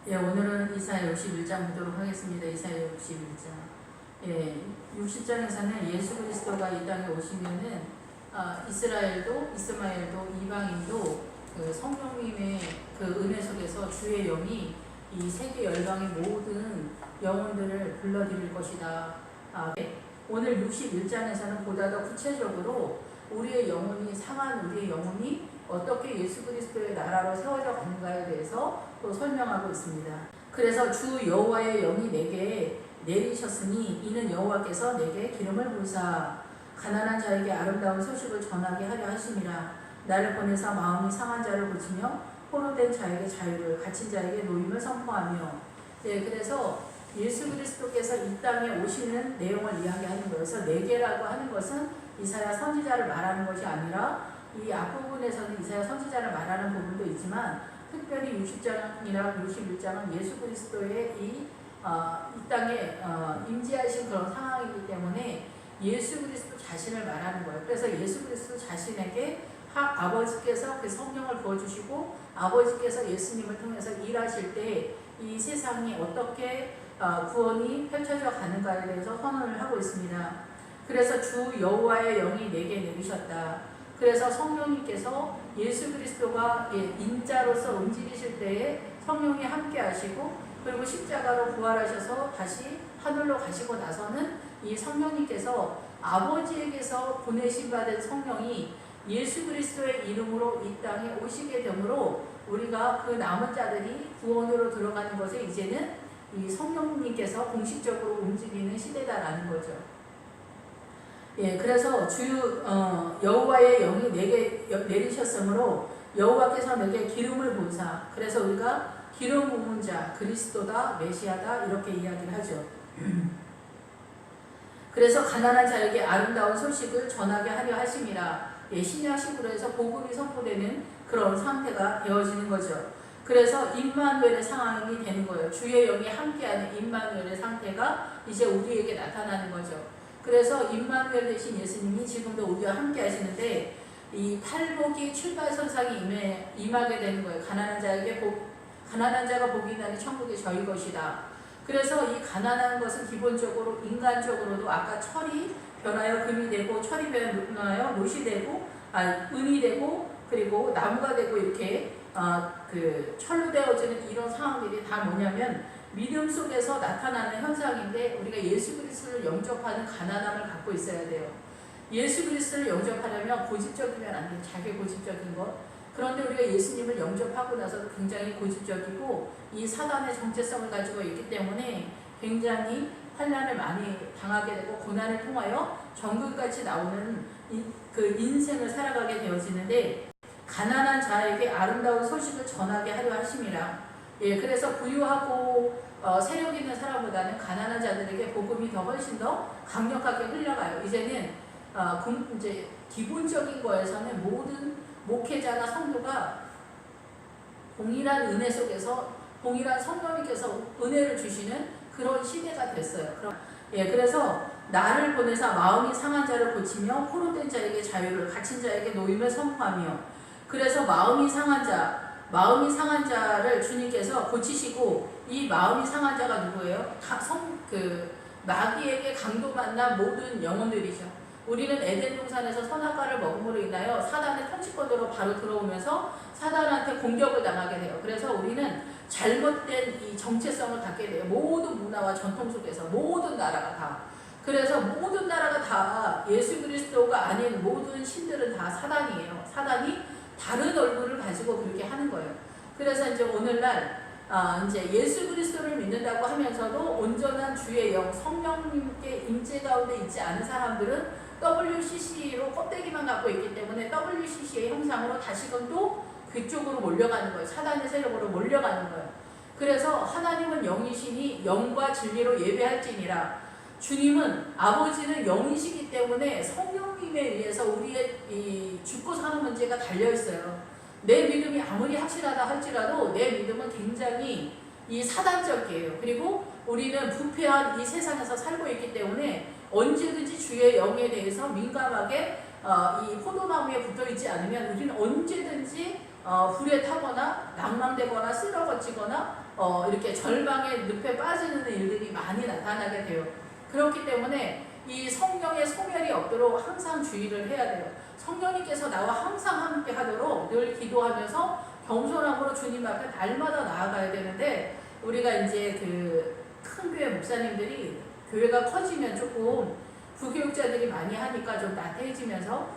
예, 오늘은 이사야 61장 보도록 하겠습니다. 이사야 61장. 예, 60장에서는 예수 그리스도가 이 땅에 오시면은 이스마엘도 이방인도 그 성령님의 그 은혜 속에서 주의 영이 이 세계 열방의 모든 영혼들을 불러들일 것이다. 오늘 61장에서는 보다 더 구체적으로 우리의 영혼이 상한 우리의 영혼이 어떻게 예수 그리스도의 나라로 세워져 가는가에 대해서 또 설명하고 있습니다. 그래서 주 여호와의 영이 내게 내리셨으니 이는 여호와께서 내게 기름을 부으사 가난한 자에게 아름다운 소식을 전하게 하려 하심이라. 나를 보내사 마음이 상한 자를 고치며 포로된 자에게 자유를, 갇힌 자에게 노임을 선포하며. 네, 그래서 예수 그리스도께서 이 땅에 오시는 내용을 이야기하는 거여서 내게라고 하는 것은 이사야 선지자를 말하는 것이 아니라 이 앞부분에서는 이사야 선지자를 말하는 부분도 있지만 특별히 60장이나 61장은 예수 그리스도의 이 땅에 임재하신 그런 상황이기 때문에 예수 그리스도 자신을 말하는 거예요. 그래서 예수 그리스도 자신에게 아버지께서 그 성령을 부어주시고 아버지께서 예수님을 통해서 일하실 때 이 세상이 어떻게 구원이 펼쳐져 가는가에 대해서 선언을 하고 있습니다. 그래서 주 여호와의 영이 내게 내리셨다. 그래서 성령님께서 예수 그리스도가 인자로서 움직이실 때에 성령이 함께 하시고 그리고 십자가로 부활하셔서 다시 하늘로 가시고 나서는 이 성령님께서 아버지에게서 보내신 받은 성령이 예수 그리스도의 이름으로 이 땅에 오시게 되므로 우리가 그 남은 자들이 구원으로 들어가는 것에 이제는 이 성령님께서 공식적으로 움직이는 시대다라는 거죠. 예, 그래서 여호와의 영이 내게 내리셨으므로 여호와께서 내게 기름을 부으사. 그래서 우리가 기름 부은 자 그리스도다 메시아다 이렇게 이야기를 하죠. 그래서 가난한 자에게 아름다운 소식을 전하게 하려 하심이라. 예, 신약식으로 해서 복음이 선포되는 그런 상태가 되어지는 거죠. 그래서 임마누엘의 상황이 되는 거예요. 주의 영이 함께하는 임마누엘의 상태가 이제 우리에게 나타나는 거죠. 그래서 임마누엘 되신 예수님이 지금도 우리와 함께 하시는데 이 팔복이 출발선상이 임하게 되는 거예요. 가난한 자가 복이 나니 천국이 저희 것이다. 그래서 이 가난한 것은 기본적으로 인간적으로도 아까 철이 변하여 금이 되고 철이 변하여 못이 되고 은이 되고 그리고 나무가 되고 이렇게 그 철로 되어지는 이런 상황들이 다 뭐냐면 믿음 속에서 나타나는 현상인데 우리가 예수 그리스도를 영접하는 가난함을 갖고 있어야 돼요. 예수 그리스도를 영접하려면 고집적이면 안 돼요. 자기 고집적인 것. 그런데 우리가 예수님을 영접하고 나서 굉장히 고집적이고 이 사단의 정체성을 가지고 있기 때문에 굉장히 환난을 많이 당하게 되고 고난을 통하여 정글같이 나오는 그 인생을 살아가게 되어지는데 가난한 자에게 아름다운 소식을 전하게 하려 하심이라. 예, 그래서 부유하고 세력 있는 사람보다는 가난한 자들에게 복음이 더 훨씬 더 강력하게 흘러가요. 이제는 이제 기본적인 거에서는 모든 목회자나 성도가 동일한 은혜 속에서 동일한 성령님께서 은혜를 주시는 그런 시대가 됐어요. 그래서 나를 보내사 마음이 상한 자를 고치며 포로된 자에게 자유를, 갇힌 자에게 노임을 선포하며. 그래서 마음이 상한 자를 주님께서 고치시고 이 마음이 상한 자가 누구예요? 마귀에게 강도만난 모든 영혼들이죠. 우리는 에덴 동산에서 선악과를 먹음으로 인하여 사단의 통치권으로 바로 들어오면서 사단한테 공격을 당하게 돼요. 그래서 우리는 잘못된 이 정체성을 갖게 돼요. 모든 문화와 전통 속에서 모든 나라가 다. 그래서 모든 나라가 다 예수 그리스도가 아닌 모든 신들은 다 사단이에요. 사단이 다른 얼굴을 가지고 그렇게 하는 거예요. 그래서 이제 오늘날 이제 예수 그리스도를 믿는다고 하면서도 온전한 주의 영 성령님께 임재 가운데 있지 않은 사람들은 WCC로 껍데기만 갖고 있기 때문에 WCC의 형상으로 다시금 또 그쪽으로 몰려가는 거예요. 사단의 세력으로 몰려가는 거예요. 그래서 하나님은 영이시니 영과 진리로 예배할지니라. 주님은 아버지는 영이시기 때문에 성령님에 의해서 우리의 이 죽고 사는 문제가 달려있어요. 내 믿음이 아무리 확실하다 할지라도 내 믿음은 굉장히 이 사단적이에요. 그리고 우리는 부패한 이 세상에서 살고 있기 때문에 언제든지 주의 영에 대해서 민감하게 이 포도나무에 붙어있지 않으면 우리는 언제든지 불에 타거나 낭망되거나 쓰러거치거나 이렇게 절망의 늪에 빠지는 일들이 많이 나타나게 돼요. 그렇기 때문에 이 성령의 소멸이 없도록 항상 주의를 해야 돼요. 성령님께서 나와 항상 함께 하도록 늘 기도하면서 겸손함으로 주님 앞에 날마다 나아가야 되는데, 우리가 이제 그 큰 교회 목사님들이 교회가 커지면 조금 부교육자들이 많이 하니까 좀 나태해지면서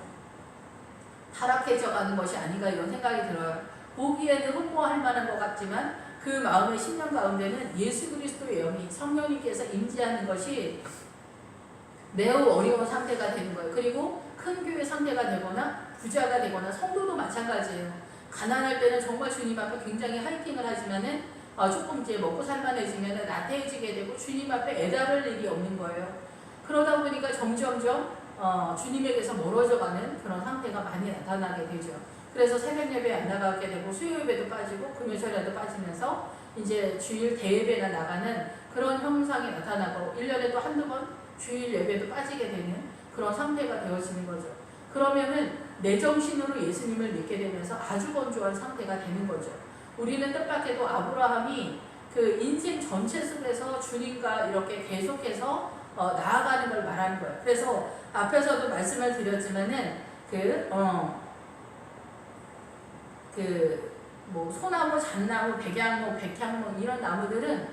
타락해져 가는 것이 아닌가 이런 생각이 들어요. 보기에는 흠모할 만한 것 같지만 그 마음의 심령 가운데는 예수 그리스도의 영이 성령님께서 임재하는 것이 매우 어려운 상태가 되는 거예요. 그리고 큰 교회 상태가 되거나 부자가 되거나 성도도 마찬가지예요. 가난할 때는 정말 주님 앞에 굉장히 화이팅을 하지만은 조금 이제 먹고 살만해지면 나태해지게 되고 주님 앞에 애달을 일이 없는 거예요. 그러다 보니까 점점점 주님에게서 멀어져가는 그런 상태가 많이 나타나게 되죠. 그래서 새벽 예배 안 나가게 되고 수요 예배도 빠지고 금요일에도 빠지면서 이제 주일 대예배나 나가는 그런 현상이 나타나고 1년에도 한두 번 주일 예배도 빠지게 되는 그런 상태가 되어지는 거죠. 그러면은 내 정신으로 예수님을 믿게 되면서 아주 건조한 상태가 되는 거죠. 우리는 뜻밖에도 아브라함이 그 인생 전체 속에서 주님과 이렇게 계속해서 나아가는 걸 말하는 거예요. 그래서 앞에서도 말씀을 드렸지만은 뭐 소나무, 잣나무, 백향목, 백향목 이런 나무들은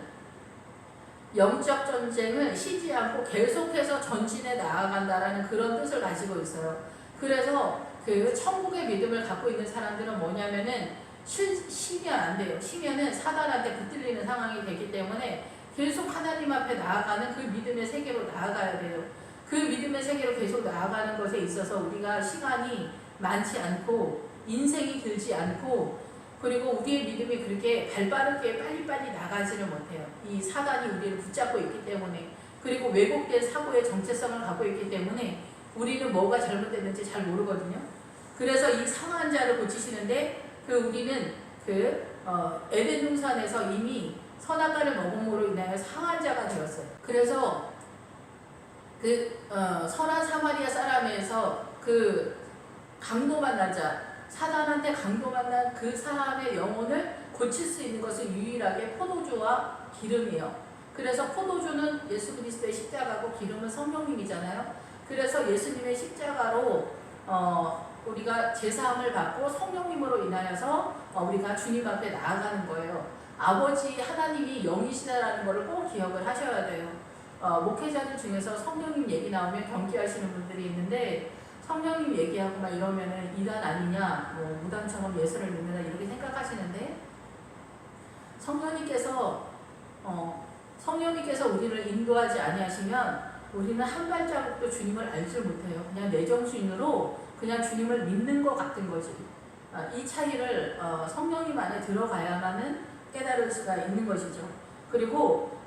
영적 전쟁을 쉬지 않고 계속해서 전진해 나아간다라는 그런 뜻을 가지고 있어요. 그래서 그 천국의 믿음을 갖고 있는 사람들은 뭐냐면은 쉬면 안 돼요. 쉬면은 사단한테 붙들리는 상황이 되기 때문에 계속 하나님 앞에 나아가는 그 믿음의 세계로 나아가야 돼요. 그 믿음의 세계로 계속 나아가는 것에 있어서 우리가 시간이 많지 않고 인생이 길지 않고 그리고 우리의 믿음이 그렇게 발빠르게 빨리빨리 나가지를 못해요. 이 사단이 우리를 붙잡고 있기 때문에, 그리고 왜곡된 사고의 정체성을 갖고 있기 때문에 우리는 뭐가 잘못됐는지 잘 모르거든요. 그래서 이 상한 자를 고치시는데 우리는 에덴 동산에서 이미 선악과를 먹음으로 인하여 상한 자가 되었어요. 그래서 선한 사마리아 사람에서 강도 만난 자, 사단한테 강도 만난 그 사람의 영혼을 고칠 수 있는 것은 유일하게 포도주와 기름이에요. 그래서 포도주는 예수 그리스도의 십자가고 기름은 성령님이잖아요. 그래서 예수님의 십자가로 우리가 제사함을 받고 성령님으로 인하여서 우리가 주님 앞에 나아가는 거예요. 아버지 하나님이 영이시다라는 것을 꼭 기억을 하셔야 돼요. 목회자들 중에서 성령님 얘기 나오면 경계하시는 분들이 있는데, 성령님 얘기하고 막 이러면은 이단 아니냐, 뭐 무당처럼 예수를 믿는다 이렇게 생각하시는데, 성령님께서 우리를 인도하지 아니하시면 우리는 한 발자국도 주님을 알지 못해요. 그냥 내 정신으로 그냥 주님을 믿는 것 같은 거지. 이 차이를 성령님 안에 들어가야만은 깨달을 수가 있는 것이죠. 그리고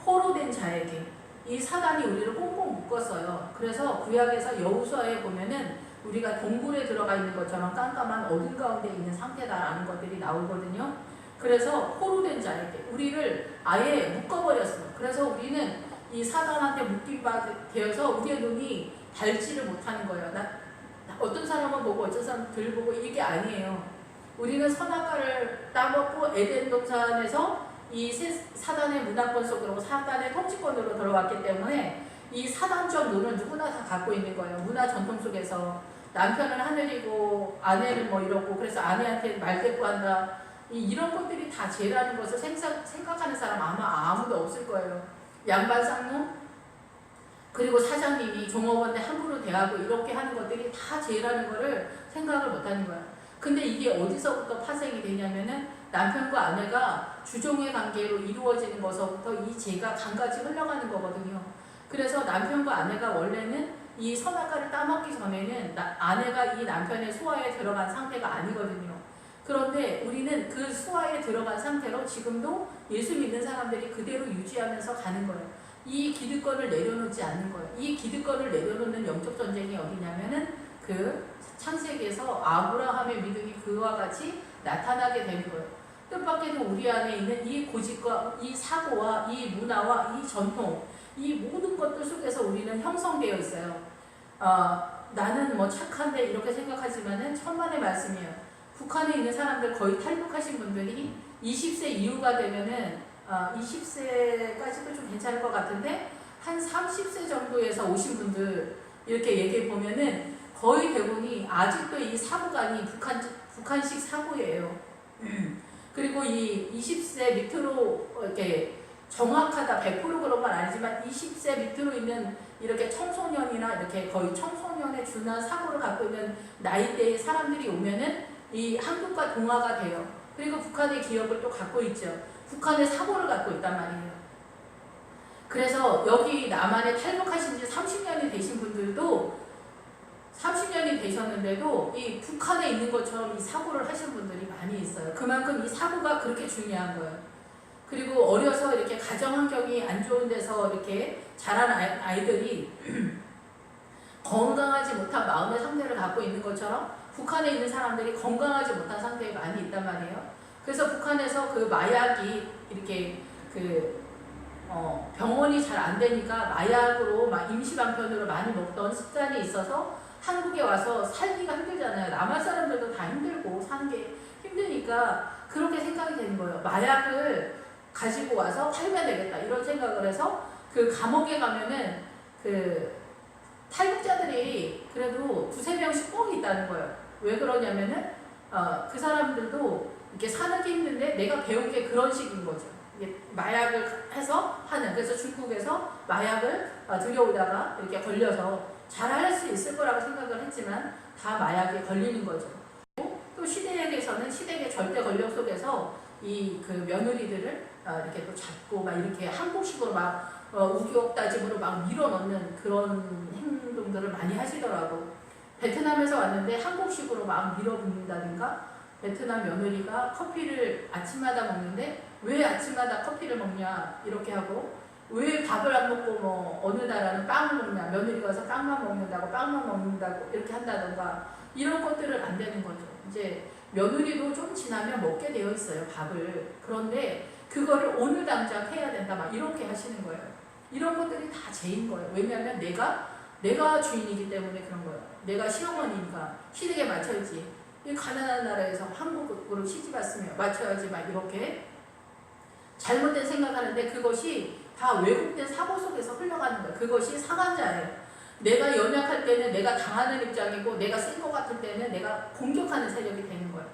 포로 된 자에게 이 사단이 우리를 꽁꽁 묶었어요. 그래서 구약에서 여호수아에 보면은 우리가 동굴에 들어가 있는 것처럼 깜깜한 어둠 가운데 있는 상태다라는 것들이 나오거든요. 그래서 포로 된 자에게 우리를 아예 묶어버렸어요. 그래서 우리는 이 사단한테 묶임되어서 우리의 눈이 닳지를 못하는 거예요. 어떤 사람은 보고 어떤 사람은 덜 보고 이게 아니에요. 우리는 선악과를 따먹고 에덴 동산에서 이 사단의 문화권 속으로 사단의 통치권으로 들어왔기 때문에 이 사단적 눈을 누구나 다 갖고 있는 거예요. 문화 전통 속에서 남편은 하늘이고 아내는 뭐 이러고 그래서 아내한테 말대꾸한다. 이런 것들이 다 죄라는 것을 생각하는 사람 아마 아무도 없을 거예요. 양반 쌍놈 그리고 사장님이 종업원에 함부로 대하고 이렇게 하는 것들이 다 죄라는 거를 생각을 못하는 거예요. 근데 이게 어디서부터 파생이 되냐면은 남편과 아내가 주종의 관계로 이루어지는 것서부터 이 죄가 강까지 흘러가는 거거든요. 그래서 남편과 아내가 원래는 이 선악과를 따먹기 전에는 아내가 이 남편의 수하에 들어간 상태가 아니거든요. 그런데 우리는 그 수하에 들어간 상태로 지금도 예수 믿는 사람들이 그대로 유지하면서 가는 거예요. 이 기득권을 내려놓지 않는 거예요. 이 기득권을 내려놓는 영적 전쟁이 어디냐면은 창세기에서 아브라함의 믿음이 그와 같이 나타나게 되는 거예요. 뜻밖에도 우리 안에 있는 이 고집과 이 사고와 이 문화와 이 전통, 이 모든 것들 속에서 우리는 형성되어 있어요. 나는 뭐 착한데 이렇게 생각하지만은 천만의 말씀이에요. 북한에 있는 사람들 거의 탈북하신 분들이 20세 이후가 되면은 20세까지도 좀 괜찮을 것 같은데 한 30세 정도에서 오신 분들 이렇게 얘기해 보면은 거의 대부분이 아직도 이 사고관이 북한식 사고예요. 그리고 이 20세 밑으로 이렇게 정확하다 100% 그런 건 아니지만 20세 밑으로 있는 이렇게 청소년이나 이렇게 거의 청소년에 준한 사고를 갖고 있는 나이대의 사람들이 오면은 이 한국과 동화가 돼요. 그리고 북한의 기억을 또 갖고 있죠. 북한의 사고를 갖고 있단 말이에요. 그래서 여기 남한에 탈북하신 지 30년이 되신 분들도 30년이 되셨는데도 이 북한에 있는 것처럼 이 사고를 하신 분들이 많이 있어요. 그만큼 이 사고가 그렇게 중요한 거예요. 그리고 어려서 이렇게 가정 환경이 안 좋은 데서 이렇게 자란 아이들이 건강하지 못한 마음의 상태를 갖고 있는 것처럼 북한에 있는 사람들이 건강하지 못한 상태에 많이 있단 말이에요. 그래서 북한에서 그 마약이 이렇게 병원이 잘 안 되니까 마약으로 막 임시방편으로 많이 먹던 습관이 있어서 한국에 와서 살기가 힘들잖아요. 남한 사람들도 다 힘들고 사는 게 힘드니까 그렇게 생각이 되는 거예요. 마약을 가지고 와서 팔면 되겠다 이런 생각을 해서 그 감옥에 가면은 그 탈북자들이 그래도 2~3명씩 꼭 있다는 거예요. 왜 그러냐면은 그 사람들도 이렇게 사는 게 힘든데 내가 배운 게 그런 식인 거죠. 이게 마약을 해서 하는, 그래서 중국에서 마약을 들여오다가 이렇게 걸려서 잘할 수 있을 거라고 생각을 했지만 다 마약에 걸리는 거죠. 또 시댁에서는 시댁의 절대 권력 속에서 이 그 며느리들을 이렇게 또 잡고 막 이렇게 한국식으로 막 우기옥 따짐으로 막 밀어넣는 그런 행동들을 많이 하시더라고. 베트남에서 왔는데 한국식으로 막 밀어붙는다든가, 베트남 며느리가 커피를 아침마다 먹는데 왜 아침마다 커피를 먹냐 이렇게 하고, 왜 밥을 안 먹고 뭐 어느 나라는 빵을 먹냐, 며느리가 와서 빵만 먹는다고 이렇게 한다던가, 이런 것들은 안 되는 거죠. 이제 며느리도 좀 지나면 먹게 되어 있어요, 밥을. 그런데 그거를 오늘 당장 해야 된다 막 이렇게 하시는 거예요. 이런 것들이 다 죄인 거예요. 왜냐하면 내가 주인이기 때문에 그런 거예요. 내가 시어머니니까 시댁에 맞춰야지. 이 가난한 나라에서 한국으로 시집 왔으면 맞춰야지 막 이렇게 잘못된 생각하는데, 그것이 다 왜곡된 사고 속에서 흘러가는 거예요. 그것이 상한자예요. 내가 연약할 때는 내가 당하는 입장이고, 내가 센 것 같을 때는 내가 공격하는 세력이 되는 거예요.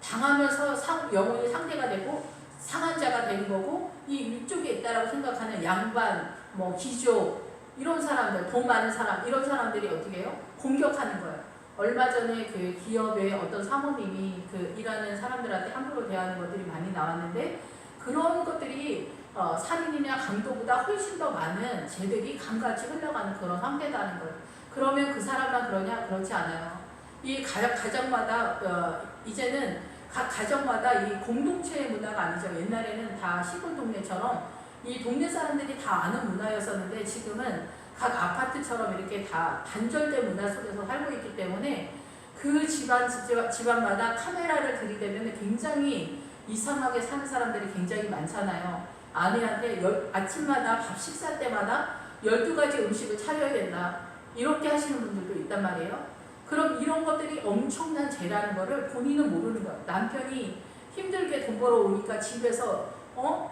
당하면서 영혼이 상대가 되고 상한자가 되는 거고, 이 위쪽에 있다라고 생각하는 양반, 뭐 귀족, 이런 사람들, 돈 많은 사람, 이런 사람들이 어떻게 해요? 공격하는 거예요. 얼마 전에 그 기업의 어떤 사모님이 그 일하는 사람들한테 함부로 대하는 것들이 많이 나왔는데, 그런 것들이 살인이나 강도보다 훨씬 더 많은 죄들이 강같이 흘러가는 그런 상태라는 거예요. 그러면 그 사람만 그러냐? 그렇지 않아요. 이 가정마다 이제는 각 가정마다 이 공동체의 문화가 아니죠. 옛날에는 다 시골 동네처럼 이 동네 사람들이 다 아는 문화였었는데, 지금은 각 아파트처럼 이렇게 다 단절된 문화 속에서 살고 있기 때문에 그 집안마다 카메라를 들이대면 굉장히 이상하게 사는 사람들이 굉장히 많잖아요. 아내한테 아침마다 밥 식사 때마다 12가지 음식을 차려야 된다 이렇게 하시는 분들도 있단 말이에요. 그럼 이런 것들이 엄청난 죄라는 거를 본인은 모르는 거야. 남편이 힘들게 돈 벌어오니까 집에서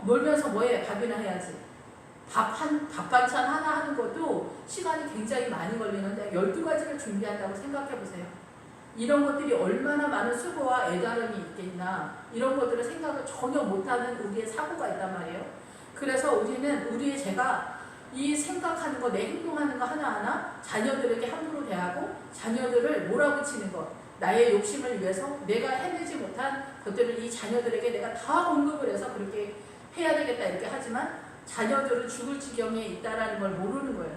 놀면서 뭐해? 밥이나 해야지. 밥 반찬 하나 하는 것도 시간이 굉장히 많이 걸리는데 12가지를 준비한다고 생각해보세요. 이런 것들이 얼마나 많은 수고와 애다름이 있겠나, 이런 것들을 생각을 전혀 못하는 우리의 사고가 있단 말이에요. 그래서 우리는 우리의 죄가 이 생각하는 거, 내 행동하는 거 하나하나 자녀들에게 함부로 대하고 자녀들을 몰아붙이는 것, 나의 욕심을 위해서 내가 해내지 못한 것들을 이 자녀들에게 내가 다 공급을 해서 그렇게 해야 되겠다 이렇게 하지만 자녀들은 죽을 지경에 있다라는 걸 모르는 거예요.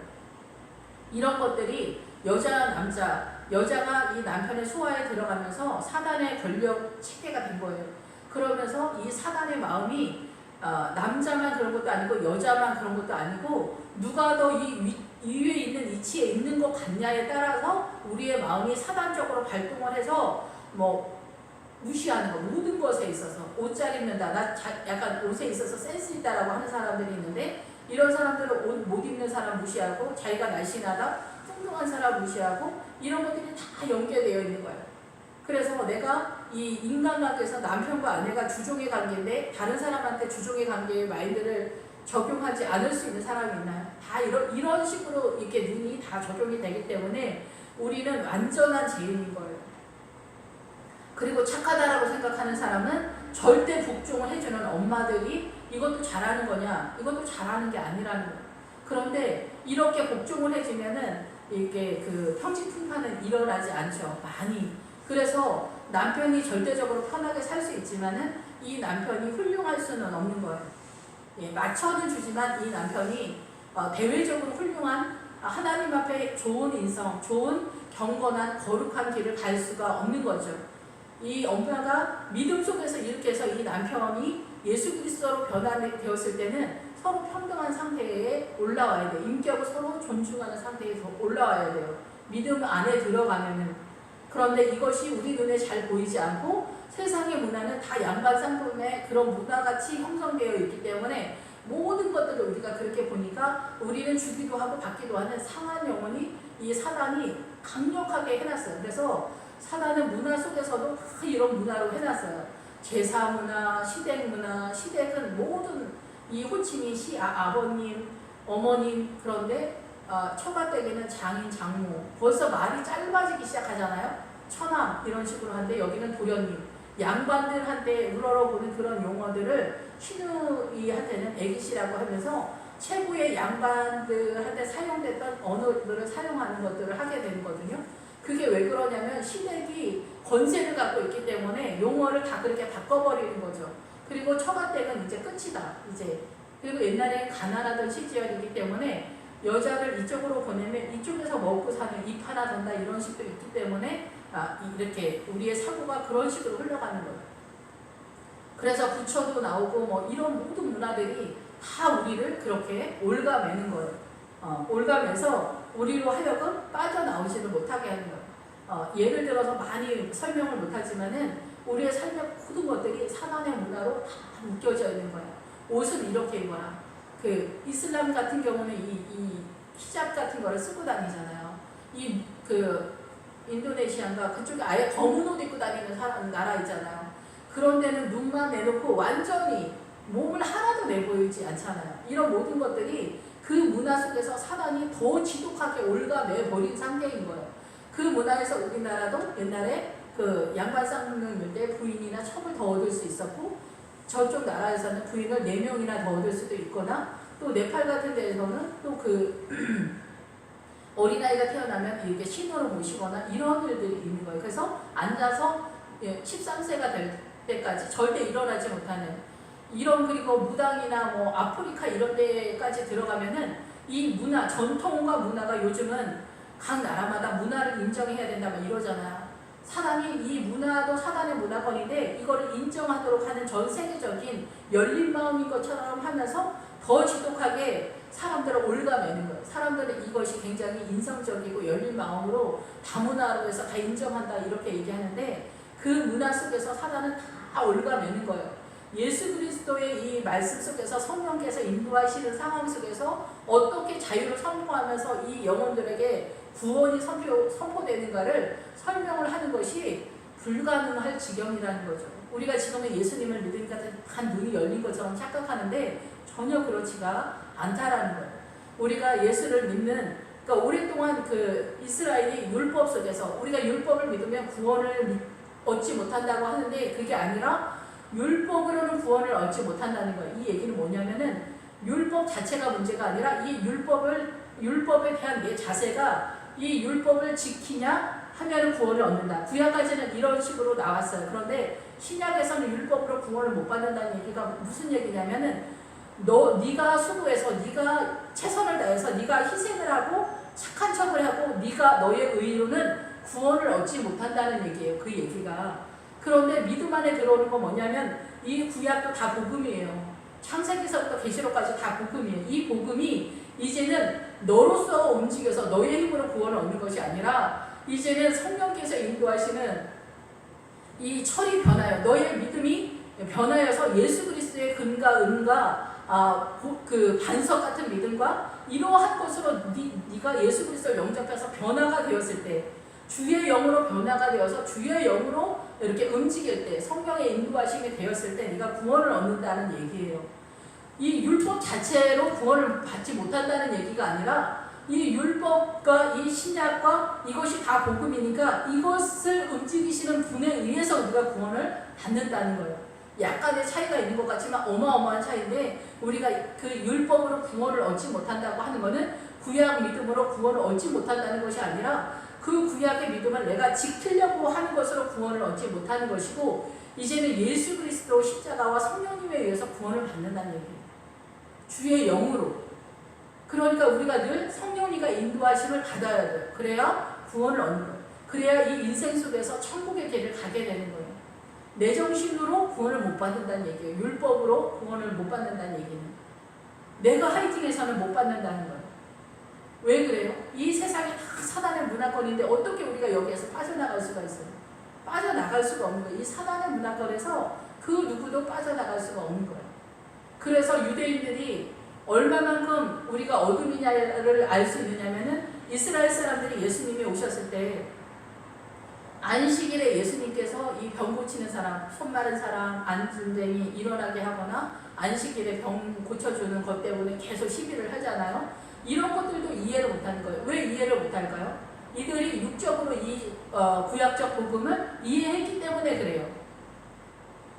이런 것들이 여자, 남자, 여자가 이 남편의 소화에 들어가면서 사단의 권력 체계가 된 거예요. 그러면서 이 사단의 마음이 남자만 그런 것도 아니고 여자만 그런 것도 아니고 누가 더 이 위에 있는 위치에 있는 것 같냐에 따라서 우리의 마음이 사단적으로 발동을 해서 뭐 무시하는 거, 모든 것에 있어서. 옷 잘 입는다, 나 약간 옷에 있어서 센스 있다라고 하는 사람들이 있는데, 이런 사람들은 옷 못 입는 사람 무시하고, 자기가 날씬하다, 뚱뚱한 사람 무시하고, 이런 것들이 다 연결되어 있는 거예요. 그래서 내가 이 인간관계에서 남편과 아내가 주종의 관계인데 다른 사람한테 주종의 관계의 마인드를 적용하지 않을 수 있는 사람이 있나요? 다 이런 식으로 이렇게 눈이 다 적용이 되기 때문에 우리는 완전한 죄인인 거예요. 그리고 착하다라고 생각하는 사람은 절대 복종을 해주는 엄마들이 이것도 잘하는 거냐? 이것도 잘하는 게 아니라는 거예요. 그런데 이렇게 복종을 해주면은 이게 그 평지풍파는 일어나지 않죠. 많이. 그래서 남편이 절대적으로 편하게 살 수 있지만은 이 남편이 훌륭할 수는 없는 거예요. 예, 맞춰는 주지만 이 남편이 대외적으로 훌륭한 하나님 앞에 좋은 인성, 좋은 경건한 거룩한 길을 갈 수가 없는 거죠. 이 엄마가 믿음 속에서 이렇게 해서 이 남편이 예수 그리스도로 변화되었을 때는 서로 평등한 상태에 올라와야 돼요. 인격을 서로 존중하는 상태에 올라와야 돼요. 믿음 안에 들어가면은. 그런데 이것이 우리 눈에 잘 보이지 않고 세상의 문화는 다 양반상품의 그런 문화같이 형성되어 있기 때문에 모든 것들을 우리가 그렇게 보니까 우리는 주기도 하고 받기도 하는 상한 영혼이 이 사단이 강력하게 해놨어요. 그래서 사단은 문화 속에서도 다 이런 문화로 해놨어요. 제사 문화, 시댁 문화, 시댁은 모든 이 호칭이 아버님, 어머님. 그런데 처가댁에는 장인, 장모. 벌써 말이 짧아지기 시작하잖아요. 처남 이런 식으로 하는데 여기는 도련님. 양반들한테 우러러보는 그런 용어들을 신우이한테는 애기씨라고 하면서 최고의 양반들한테 사용됐던 언어들을 사용하는 것들을 하게 되는 거거든요. 그게 왜 그러냐면 시댁이 권세를 갖고 있기 때문에 용어를 다 그렇게 바꿔버리는 거죠. 그리고 처가댁은 이제 끝이다. 이제. 그리고 옛날에 가난하던 시절이기 때문에 여자를 이쪽으로 보내면 이쪽에서 먹고 사는 입 하나 던다 이런 식도 있기 때문에 이렇게 우리의 사고가 그런 식으로 흘러가는 거예요. 그래서 부처도 나오고 뭐 이런 모든 문화들이 다 우리를 그렇게 올가매는 거예요. 올가매서 우리로 하여금 빠져나오지를 못하게 하는 거예요. 예를 들어서 많이 설명을 못하지만은 우리의 삶의 모든 것들이 사단의 문화로 다 묶여져 있는 거예요. 옷을 이렇게 입어라. 그 이슬람 같은 경우는 이 히잡 같은 거를 쓰고 다니잖아요. 인도네시아인가 그쪽에 아예 검은 옷 입고 다니는 나라 있잖아요. 그런 데는 눈만 내놓고 완전히 몸을 하나도 내보이지 않잖아요. 이런 모든 것들이 그 문화 속에서 사단이 더 지독하게 올가매버린 상태인 거예요. 그 문화에서 우리나라도 옛날에 그 양반 쌍둥이일 때 부인이나 첩을 더 얻을 수 있었고 저쪽 나라에서는 부인을 4명이나 더 얻을 수도 있거나 또 네팔 같은 데에서는 또 어린아이가 태어나면 이렇게 신호를 모시거나 이런 일들이 있는 거예요. 그래서 앉아서 13세가 될 때까지 절대 일어나지 못하는 이런 그리고 무당이나 뭐 아프리카 이런 데까지 들어가면은 이 문화, 전통과 문화가 요즘은 각 나라마다 문화를 인정해야 된다 뭐 이러잖아요. 사단이 이 문화도 사단의 문화권인데 이거를 인정하도록 하는 전 세계적인 열린 마음인 것처럼 하면서 더 지독하게 사람들을 올가매는 거예요. 사람들은 이것이 굉장히 인성적이고 열린 마음으로 다문화로 해서 다 인정한다 이렇게 얘기하는데 그 문화 속에서 사단은 다 올가매는 거예요. 예수 그리스도의 이 말씀 속에서 성령께서 인도하시는 상황 속에서 어떻게 자유를 선포하면서 이 영혼들에게 구원이 선포되는가를 설명을 하는 것이 불가능할 지경이라는 거죠. 우리가 지금은 예수님을 믿으니까 한 눈이 열린 것처럼 착각하는데 전혀 그렇지가 않다라는 거예요. 우리가 예수를 믿는, 그러니까 오랫동안 그 이스라엘이 율법 속에서 우리가 율법을 믿으면 구원을 얻지 못한다고 하는데 그게 아니라 율법으로는 구원을 얻지 못한다는 거예요. 이 얘기는 뭐냐면은 율법 자체가 문제가 아니라 이 율법에 대한 내 자세가 이 율법을 지키냐 하면은 구원을 얻는다. 구약까지는 이런 식으로 나왔어요. 그런데 신약에서는 율법으로 구원을 못 받는다는 얘기가 무슨 얘기냐면은 네가 수고해서 네가 최선을 다해서 네가 희생을 하고 착한 척을 하고 너의 의로는 구원을 얻지 못한다는 얘기예요. 그 얘기가. 그런데 믿음 안에 들어오는 건 뭐냐면 이 구약도 다 복음이에요. 창세기서부터 계시록까지 다 복음이에요. 이 복음이 이제는 너로서 움직여서 너의 힘으로 구원을 얻는 것이 아니라 이제는 성령께서 인도하시는 이 철이 변하여 너의 믿음이 변하여서 예수 그리스도의 근과 은과 그 반석 같은 믿음과 이러한 것으로 네가 예수 그리스도를 영접해서 변화가 되었을 때 주의 영으로 변화가 되어서 주의 영으로 이렇게 움직일 때 성령의 인도하심이 되었을 때 네가 구원을 얻는다는 얘기예요. 이 율법 자체로 구원을 받지 못한다는 얘기가 아니라 이 율법과 이 신약과 이것이 다 복음이니까 이것을 움직이시는 분에 의해서 우리가 구원을 받는다는 거예요. 약간의 차이가 있는 것 같지만 어마어마한 차이인데 우리가 그 율법으로 구원을 얻지 못한다고 하는 것은 구약 믿음으로 구원을 얻지 못한다는 것이 아니라 그 구약의 믿음을 내가 지키려고 하는 것으로 구원을 얻지 못하는 것이고 이제는 예수 그리스도 십자가와 성령님에 의해서 구원을 받는다는 얘기예요. 주의 영으로. 그러니까 우리가 늘 성령님과 인도하심을 받아야 돼요. 그래야 구원을 얻는 거예요. 그래야 이 인생 속에서 천국의 길을 가게 되는 거예요. 내 정신으로 구원을 못 받는다는 얘기예요. 율법으로 구원을 못 받는다는 얘기는. 내가 하이팅해서는 못 받는다는 거예요. 왜 그래요? 이 세상이 다 사단의 문화권인데 어떻게 우리가 여기에서 빠져나갈 수가 있어요? 빠져나갈 수가 없는 거예요. 이 사단의 문화권에서 그 누구도 빠져나갈 수가 없는 거예요. 그래서 유대인들이 얼마만큼 우리가 어둠이냐를 알 수 있느냐면은 이스라엘 사람들이 예수님이 오셨을 때 안식일에 예수님께서 이 병 고치는 사람, 손 마른 사람, 안진뱅이 일어나게 하거나 안식일에 병 고쳐주는 것 때문에 계속 시비를 하잖아요. 이런 것들도 이해를 못하는 거예요. 왜 이해를 못할까요? 이들이 육적으로 이 구약적 복음을 이해했기 때문에 그래요.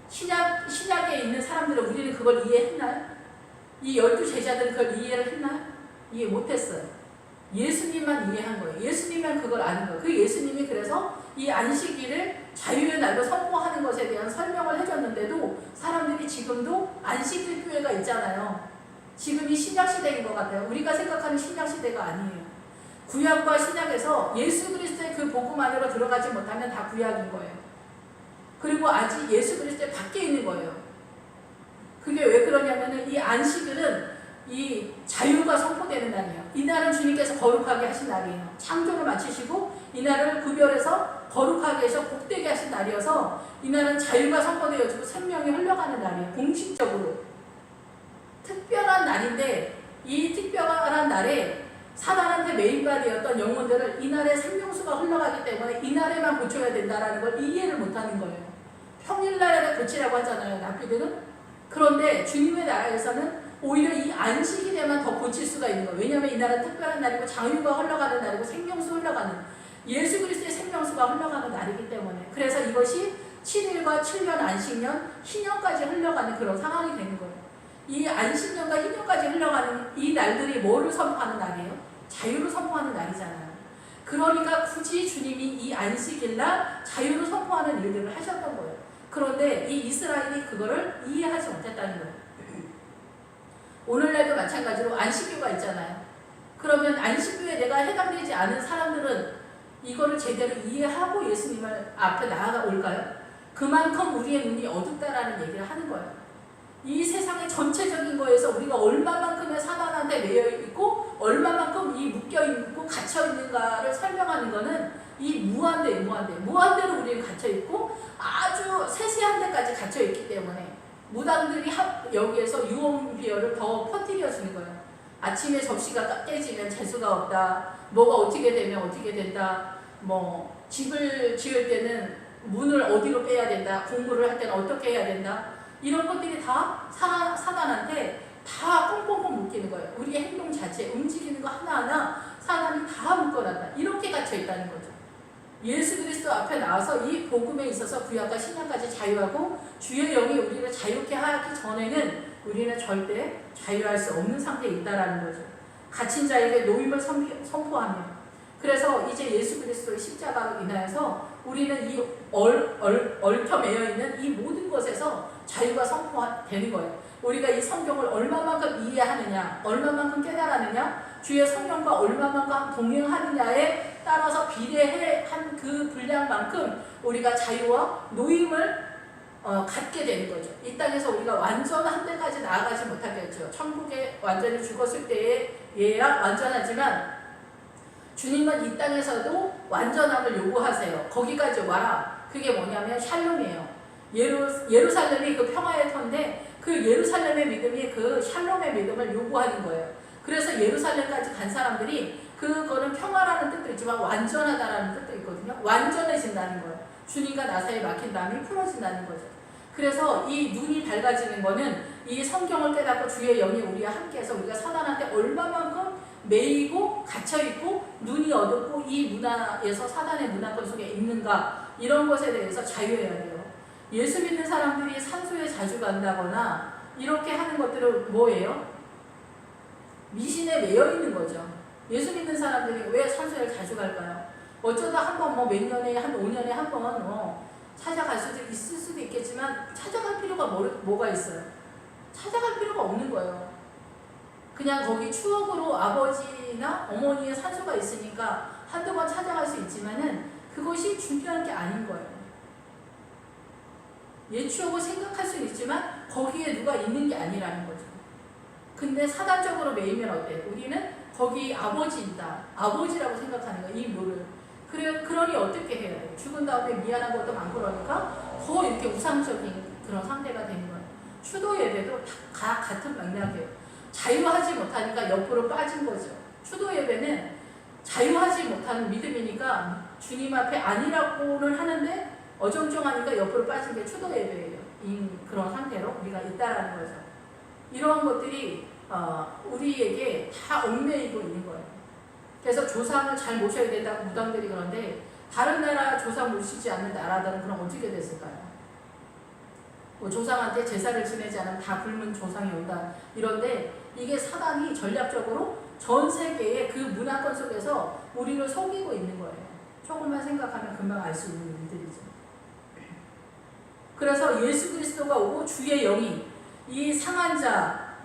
신약에 있는 사람들은 우리는 그걸 이해했나요? 이 12 제자들은 그걸 이해를 했나요? 이해 못했어요. 예수님만 이해한 거예요. 예수님만 그걸 아는 거예요. 그 예수님이 그래서 이 안식일을 자유의 날로 선포하는 것에 대한 설명을 해줬는데도 사람들이 지금도 안식일 교회가 있잖아요. 지금이 신약시대인 것 같아요. 우리가 생각하는 신약시대가 아니에요. 구약과 신약에서 예수 그리스도의 그 복음 안으로 들어가지 못하면 다 구약인 거예요. 그리고 아직 예수 그리스도의 밖에 있는 거예요. 그게 왜 그러냐면은 이 안식일은 이 자유가 선포되는 날이에요. 이날은 주님께서 거룩하게 하신 날이에요. 창조를 마치시고 이날을 구별해서 거룩하게 해서 복되게 하신 날이어서 이날은 자유가 선포되어지고 생명이 흘러가는 날이에요. 공식적으로. 특별한 날인데 이 특별한 날에 사단한테 매인발이었던 영혼들을 이날에 생명수가 흘러가기 때문에 이날에만 고쳐야 된다는 걸 이해를 못하는 거예요. 평일날에 고치라고 하잖아요. 납비들은. 그런데 주님의 나라에서는 오히려 이 안식일에만 더 고칠 수가 있는 거예요. 왜냐하면 이날은 특별한 날이고 자유가 흘러가는 날이고 생명수 흘러가는 예수 그리스도의 생명수가 흘러가는 날이기 때문에 그래서 이것이 7일과 7년 안식년, 희년까지 흘러가는 그런 상황이 되는 거예요. 이 안식년과 희년까지 흘러가는 이 날들이 뭐를 선포하는 날이에요? 자유를 선포하는 날이잖아요. 그러니까 굳이 주님이 이 안식일날 자유를 선포하는 일들을 하셨던 거예요. 그런데 이 이스라엘이 그거를 이해하지 못했다는 거예요. 오늘날도 마찬가지로 안식일가 있잖아요. 그러면 안식일에 내가 해당되지 않은 사람들은 이거를 제대로 이해하고 예수님을 앞에 나아올까요? 그만큼 우리의 눈이 어둡다라는 얘기를 하는 거예요. 이 세상의 전체적인 거에서 우리가 얼마만큼의 사단한테 매여있고 얼마만큼 이 묶여있고 갇혀있는가를 설명하는 거는 이 무한대로 우리는 갇혀있고 아주 세세한 데까지 갇혀있기 때문에 무당들이 여기에서 유언비어를 더 퍼뜨려 주는 거예요. 아침에 접시가 깨지면 재수가 없다. 뭐가 어떻게 되면 어떻게 된다. 뭐 집을 지을 때는 문을 어디로 빼야 된다. 공부를 할 때는 어떻게 해야 된다. 이런 것들이 다 사단한테 다 꽁꽁꽁 묶이는 거예요. 우리의 행동 자체, 움직이는 거 하나하나 사단이 다 묶어놨다. 이렇게 갇혀있다는 거죠. 예수 그리스도 앞에 나와서 이 복음에 있어서 구약과 신약까지 자유하고 주의 영이 우리를 자유케 하기 전에는 우리는 절대 자유할 수 없는 상태에 있다라는 거죠. 갇힌 자에게 노임을 선포하며 그래서 이제 예수 그리스도의 십자가로 인하여서 우리는 이 얽혀 매여 있는 이 모든 것에서 자유가 선포되는 거예요. 우리가 이 성경을 얼마만큼 이해하느냐, 얼마만큼 깨달았느냐, 주의 성령과 얼마만큼 동행하느냐에 따라서 비례한 그 분량만큼 우리가 자유와 노임을 갖게 되는 거죠. 이 땅에서 우리가 완전한 데까지 나아가지 못하겠죠. 천국에 완전히 죽었을 때에야 완전하지만 주님은 이 땅에서도 완전함을 요구하세요. 거기까지 와라. 그게 뭐냐면 샬롬이에요. 예루살렘이 그 평화의 터인데 그 예루살렘의 믿음이 그 샬롬의 믿음을 요구하는 거예요. 그래서 예루살렘까지 간 사람들이 그거는 평화라는 뜻도 있지만 완전하다라는 뜻도 있거든요. 완전해진다는 거예요. 주님과 나 사이에 막힌 담이 풀어진다는 거죠. 그래서 이 눈이 밝아지는 거는 이 성경을 깨닫고 주의 영이 우리와 함께해서 우리가 사단한테 얼마만큼 매이고 갇혀있고 눈이 어둡고 이 문화에서 사단의 문화권 속에 있는가, 이런 것에 대해서 자유해야 돼요. 예수 믿는 사람들이 산소에 자주 간다거나 이렇게 하는 것들은 뭐예요? 미신에 매여 있는 거죠. 예수 믿는 사람들이 왜 산소에 자주 갈까요? 어쩌다 한번 몇 년에 한 5년에 한 번 찾아갈 수도 있을 수도 있겠지만 찾아갈 필요가 뭐가 있어요? 찾아갈 필요가 없는 거예요. 그냥 거기 추억으로 아버지나 어머니의 산소가 있으니까 한두 번 찾아갈 수 있지만은 그것이 중요한 게 아닌 거예요. 옛 추억을 생각할 수는 있지만 거기에 누가 있는 게 아니라는 거죠. 근데 사단적으로 매이면 어때? 우리는 거기 아버지다, 아버지라고 생각하는 거예요. 이 묘를. 그러니 어떻게 해야 돼요? 죽은 다음에 미안한 것도 많고 그러니까 더 이렇게 우상적인 그런 상태가 되는 거예요. 추도 예배도 다 같은 맥락이에요. 자유하지 못하니까 옆으로 빠진 거죠. 추도 예배는 자유하지 못하는 믿음이니까 주님 앞에 아니라고는 하는데 어정쩡하니까 옆으로 빠진 게 추도 예배예요. 그런 상태로 우리가 있다라는 거죠. 이러한 것들이 우리에게 다 얽매이고 있는 거예요. 그래서 조상을 잘 모셔야 된다고 무당들이 그런데 다른 나라 조상 모시지 않는 나라들은 그럼 어떻게 됐을까요? 뭐 조상한테 제사를 지내지 않으면 다 굶은 조상이 온다. 이런데 이게 사단이 전략적으로 전 세계의 그 문화권 속에서 우리를 속이고 있는 거예요. 조금만 생각하면 금방 알 수 있는 일들이죠. 그래서 예수 그리스도가 오고 주의 영이 이 상한 자,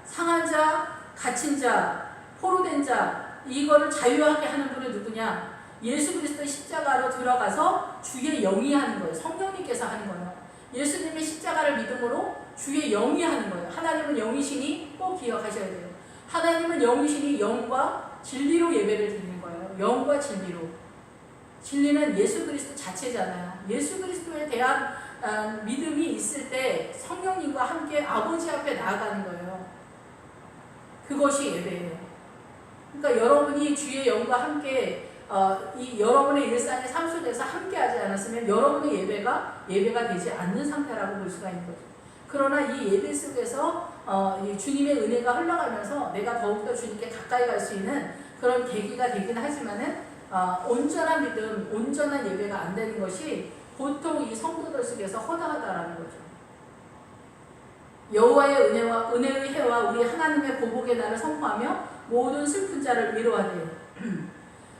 갇힌 자, 포로된 자, 이거를 자유하게 하는 분은 누구냐? 예수 그리스도의 십자가로 들어가서 주의 영이 하는 거예요. 성령님께서 하는 거예요. 예수님의 십자가를 믿음으로 주의 영이 하는 거예요. 하나님은 영이시니 꼭 기억하셔야 돼요. 하나님은 영이시니 영과 진리로 예배를 드리는 거예요. 영과 진리로. 진리는 예수 그리스도 자체잖아요. 예수 그리스도에 대한 믿음이 있을 때 성령님과 함께 아버지 앞에 나아가는 거예요. 그것이 예배예요. 그러니까 여러분이 주의 영과 함께 이 여러분의 일상의 삶 속에서 함께하지 않았으면 여러분의 예배가 되지 않는 상태라고 볼 수가 있는 거죠. 그러나 이 예배 속에서 이 주님의 은혜가 흘러가면서 내가 더욱더 주님께 가까이 갈 수 있는 그런 계기가 되긴 하지만은 온전한 믿음, 온전한 예배가 안 되는 것이 보통 이 성도들 속에서 허다하다라는 거죠. 여호와의 은혜의 해와 우리 하나님의 보복의 날을 선포하며 모든 슬픈 자를 위로하되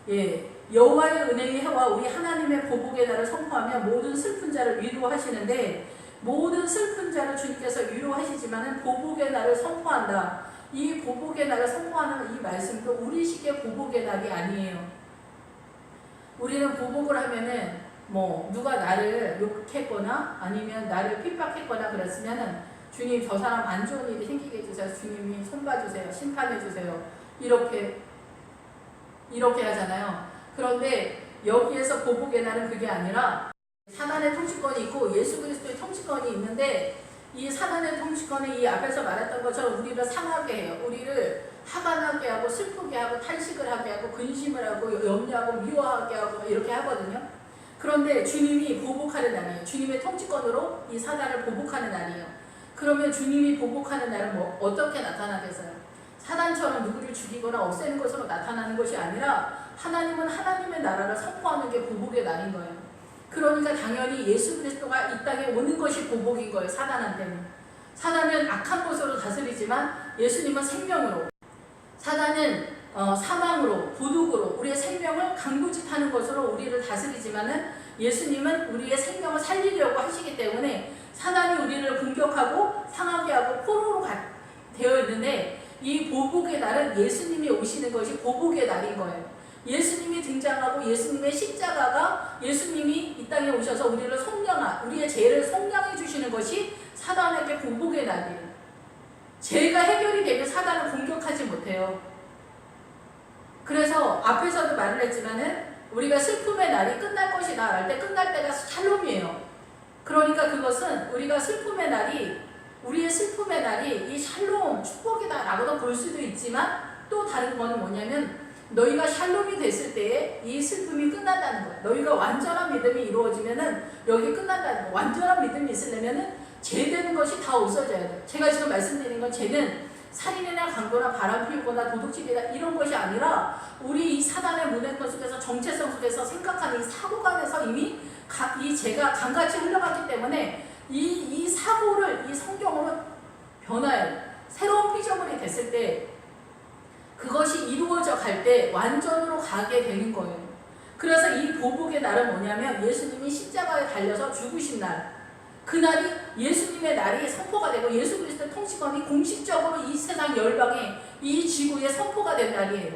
예, 여호와의 은혜의 해와 우리 하나님의 보복의 날을 선포하며 모든 슬픈 자를 위로하시는데 모든 슬픈 자를 주님께서 위로하시지만은 보복의 날을 선포한다. 이 보복의 날을 선포하는 이 말씀도 우리식의 보복의 날이 아니에요. 우리는 보복을 하면은 누가 나를 욕했거나 아니면 나를 핍박했거나 그랬으면은 주님 저 사람 안 좋은 일이 생기게 해주세요. 주님이 손봐주세요. 심판해주세요. 이렇게 하잖아요. 그런데 여기에서 보복의 날은 그게 아니라 사단의 통치권이 있고 예수 그리스도의 통치권이 있는데 이 사단의 통치권은 이 앞에서 말했던 것처럼 우리를 상하게 해요. 우리를 하관하게 하고 슬프게 하고 탄식을 하게 하고 근심을 하고 염려하고 미워하게 하고 이렇게 하거든요. 그런데 주님이 보복하는 날이에요. 주님의 통치권으로 이 사단을 보복하는 날이에요. 그러면 주님이 보복하는 날은 어떻게 나타나겠어요? 사단처럼 누구를 죽이거나 없애는 것으로 나타나는 것이 아니라 하나님은 하나님의 나라를 선포하는 게 보복의 날인 거예요. 그러니까 당연히 예수 그리스도가 이 땅에 오는 것이 보복인 거예요. 사단한테는. 사단은 악한 것으로 다스리지만 예수님은 생명으로, 사단은 사망으로, 도둑으로 우리의 생명을 강구짓하는 것으로 우리를 다스리지만은 예수님은 우리의 생명을 살리려고 하시기 때문에 사단이 우리를 공격하고 상하게 하고 포로로 되어 있는데 이 보복의 날은 예수님이 오시는 것이 보복의 날인 거예요. 예수님이 등장하고 예수님의 십자가가 예수님이 이 땅에 오셔서 우리의 죄를 속량해 주시는 것이 사단에게 보복의 날이에요. 죄가 해결이 되면 사단을 공격하지 못해요. 그래서 앞에서도 말을 했지만은 우리가 슬픔의 날이 끝날 것이다 할 때 끝날 때가 샬롬이에요. 그러니까 그것은 우리가 우리의 슬픔의 날이 이 샬롬 축복이다 라고도 볼 수도 있지만 또 다른 건 뭐냐면 너희가 샬롬이 됐을 때에 이 슬픔이 끝난다는 거예요. 너희가 완전한 믿음이 이루어지면은 여기 끝난다는 거예요. 완전한 믿음이 있으려면은 죄 되는 것이 다 없어져야 돼요. 제가 지금 말씀드리는 건 죄는 살인이나 강도나 바람 피우거나 도둑질이나 이런 것이 아니라 우리 이 사단의 문화권 속에서 정체성 속에서 생각하는 이 사고가 돼서 이미 이 죄가 강같이 흘러갔기 때문에 이 사고를 이 성경으로 변화해 새로운 피조물이 됐을 때 그것이 이루어져 갈 때 완전으로 가게 되는 거예요. 그래서 이 보복의 날은 뭐냐면 예수님이 십자가에 달려서 죽으신 날, 그날이 예수님의 날이 선포가 되고 예수 그리스도의 통치권이 공식적으로 이 세상 열방에 이 지구에 선포가 된 날이에요.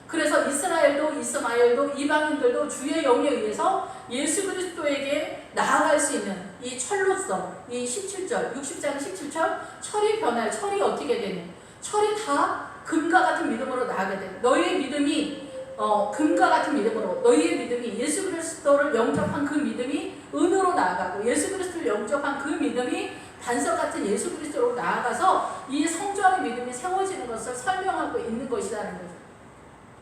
그래서 이스라엘도 이스마엘도 이방인들도 주의 영에 의해서 예수 그리스도에게 나아갈 수 있는 이 철로서 이 17절 60장 17절 철이 변할 철이 어떻게 되는 철이 다 금과 같은 믿음으로 나아가게 돼. 너희의 믿음이 금과 같은 믿음으로 너희의 믿음이 예수 그리스도를 영접한 그 믿음이 은으로 나아가고 예수 그리스도를 영접한 그 믿음이 반석 같은 예수 그리스도로 나아가서 이 성전의 믿음이 세워지는 것을 설명하고 있는 것이라는 거죠.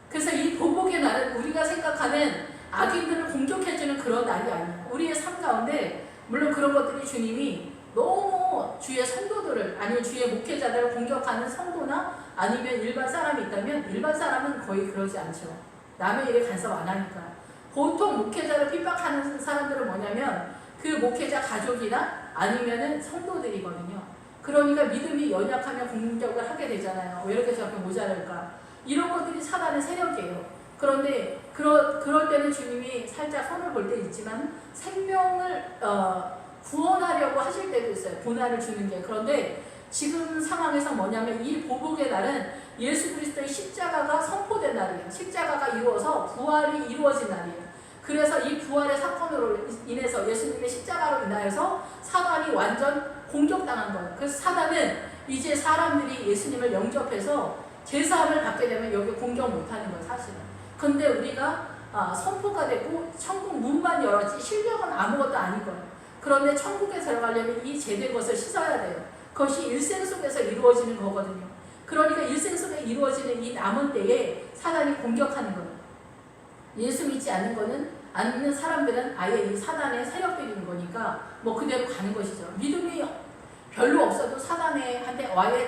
그래서 이 보복의 날은 우리가 생각하는 악인들을 공격해주는 그런 날이 아니에요. 우리의 삶 가운데 물론 그런 것들이 주님이 너무 주의 성도들을 아니면 주의 목회자들을 공격하는 성도나 아니면 일반 사람이 있다면 일반 사람은 거의 그러지 않죠. 남의 일에 간섭 안 하니까. 보통 목회자를 핍박하는 사람들은 뭐냐면 그 목회자 가족이나 아니면은 성도들이거든요. 그러니까 믿음이 연약하면 공격을 하게 되잖아요. 왜 이렇게 저렇게 모자랄까? 이런 것들이 사단의 세력이에요. 그런데 그럴 때는 주님이 살짝 손을 볼 때 있지만 생명을 구원하려고 하실 때도 있어요. 고난을 주는 게. 그런데 지금 상황에서 뭐냐면 이 보복의 날은 예수 그리스도의 십자가가 선포된 날이에요. 십자가가 이루어서 부활이 이루어진 날이에요. 그래서 이 부활의 사건으로 인해서 예수님의 십자가로 인하여서 사단이 완전 공격당한 거예요. 그래서 사단은 이제 사람들이 예수님을 영접해서 제사함을 받게 되면 여기 공격 못하는 거예요. 사실은. 근데 우리가 선포가 되고 천국 문만 열었지 실력은 아무것도 아닌 거예요. 그런데 천국에 들어가려면 이 제된 것을 씻어야 돼요. 그것이 일생 속에서 이루어지는 거거든요. 그러니까 일생 속에 이루어지는 이 남은 때에 사단이 공격하는 거예요. 예수 믿지 않는 사람들은 아예 이 사단의 세력들인 거니까 뭐 그대로 가는 것이죠. 믿음이 별로 없어도 사단의 한테 와에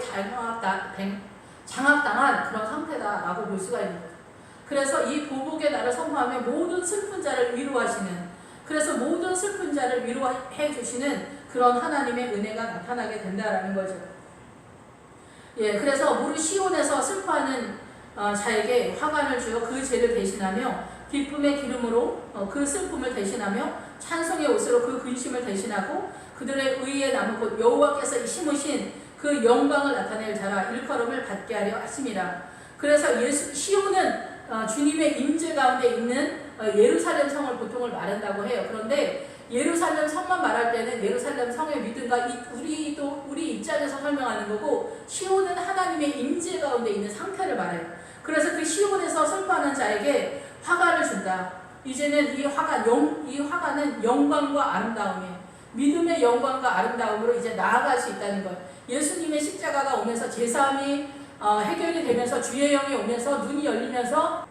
장악당한 그런 상태다라고 볼 수가 있는 거죠. 그래서 이 보복의 날을 선포하면 모든 슬픈 자를 위로하시는, 그래서 모든 슬픈 자를 위로해 주시는 그런 하나님의 은혜가 나타나게 된다라는 거죠. 예, 그래서 무릇 시온에서 슬퍼하는 자에게 화관을 주어 그 죄를 대신하며 기쁨의 기름으로 그 슬픔을 대신하며 찬송의 옷으로 그 근심을 대신하고 그들의 의의 나무 곧 여호와께서 심으신 그 영광을 나타낼 자라 일컬음을 받게 하려 하심이라. 그래서 시온은 주님의 임재 가운데 있는 예루살렘 성을 보통을 말한다고 해요. 그런데 예루살렘 성만 말할 때는 예루살렘 성의 믿음과 우리 입장에서 설명하는 거고, 시온은 하나님의 임재 가운데 있는 상태를 말해요. 그래서 그 시온에서 슬퍼하는 자에게 화관을 준다. 이제는 이 화관은 영광과 아름다움에, 믿음의 영광과 아름다움으로 이제 나아갈 수 있다는 거예요. 예수님의 십자가가 오면서 제사함이 해결이 되면서 주의 영이 오면서 눈이 열리면서